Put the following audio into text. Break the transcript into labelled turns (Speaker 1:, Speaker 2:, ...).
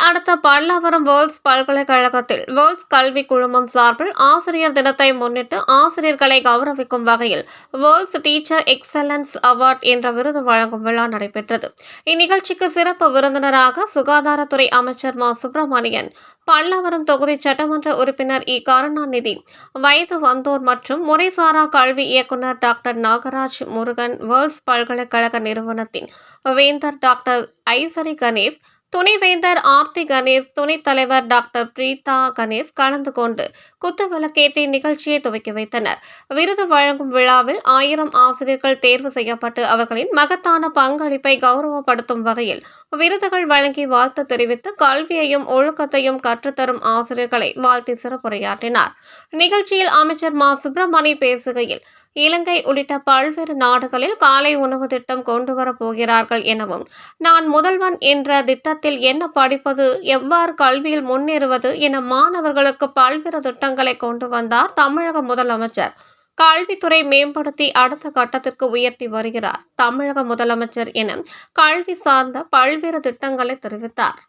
Speaker 1: அடுத்த பல்லாவரம் வேர்ல்ட்ஸ் பல்கலைக்கழகத்தில் வேர்ல்ட்ஸ் கல்வி குழுமம் சார்பில் ஆசிரியர் தினத்தை முன்னிட்டு ஆசிரியர்களை கௌரவிக்கும் வகையில் வேர்ல்ட்ஸ் டீச்சர் எக்ஸலன்ஸ் அவார்ட் என்ற விருது வழங்கும் விழா நடைபெற்றது. இந்நிகழ்ச்சிக்கு சிறப்பு விருந்தினராக சுகாதாரத்துறை அமைச்சர் மா. சுப்பிரமணியன், பல்லாவரம் தொகுதி சட்டமன்ற உறுப்பினர் இ. கருணாநிதி, வயது வந்தோர் மற்றும் முறைசாரா கல்வி இயக்குநர் டாக்டர் நாகராஜ் முருகன், வேர்ல்ட்ஸ் பல்கலைக்கழக நிறுவனத்தின் வேந்தர் டாக்டர் ஐசரி கணேஷ், துணைவேந்தர் ஆர்த்தி கணேஷ், துணைத் தலைவர் டாக்டர் பிரீதா கணேஷ் கலந்து கொண்டு குத்துவிளக்கேற்றி நிகழ்ச்சியை துவக்கி வைத்தனர். விருது வழங்கும் விழாவில் 1000 ஆசிரியர்கள் தேர்வு செய்யப்பட்டு அவர்களின் மகத்தான பங்களிப்பை கௌரவப்படுத்தும் வகையில் விருதுகள் வழங்கி வாழ்த்து தெரிவித்து கல்வியையும் ஒழுக்கத்தையும் கற்றுத்தரும் ஆசிரியர்களை வாழ்த்தி சிறப்புரையாற்றினார். நிகழ்ச்சியில் அமைச்சர் மா. சுப்பிரமணி பேசுகையில், இலங்கை உள்ளிட்ட பல்வேறு நாடுகளில் காலை உணவு திட்டம் கொண்டுவரப் போகிறார்கள் எனவும், நான் முதல்வன் என்ற திட்டத்தில் என்ன படிப்பது, எவ்வாறு கல்வியில் முன்னேறுவது என மாணவர்களுக்கு பல்வேறு திட்டங்களை கொண்டு வந்தார் தமிழக முதலமைச்சர். கல்வித்துறை மேம்படுத்தி அடுத்த கட்டத்திற்கு உயர்த்தி வருகிறார் தமிழக முதலமைச்சர் என கல்வி சார்ந்த பல்வேறு திட்டங்களை தெரிவித்தார்.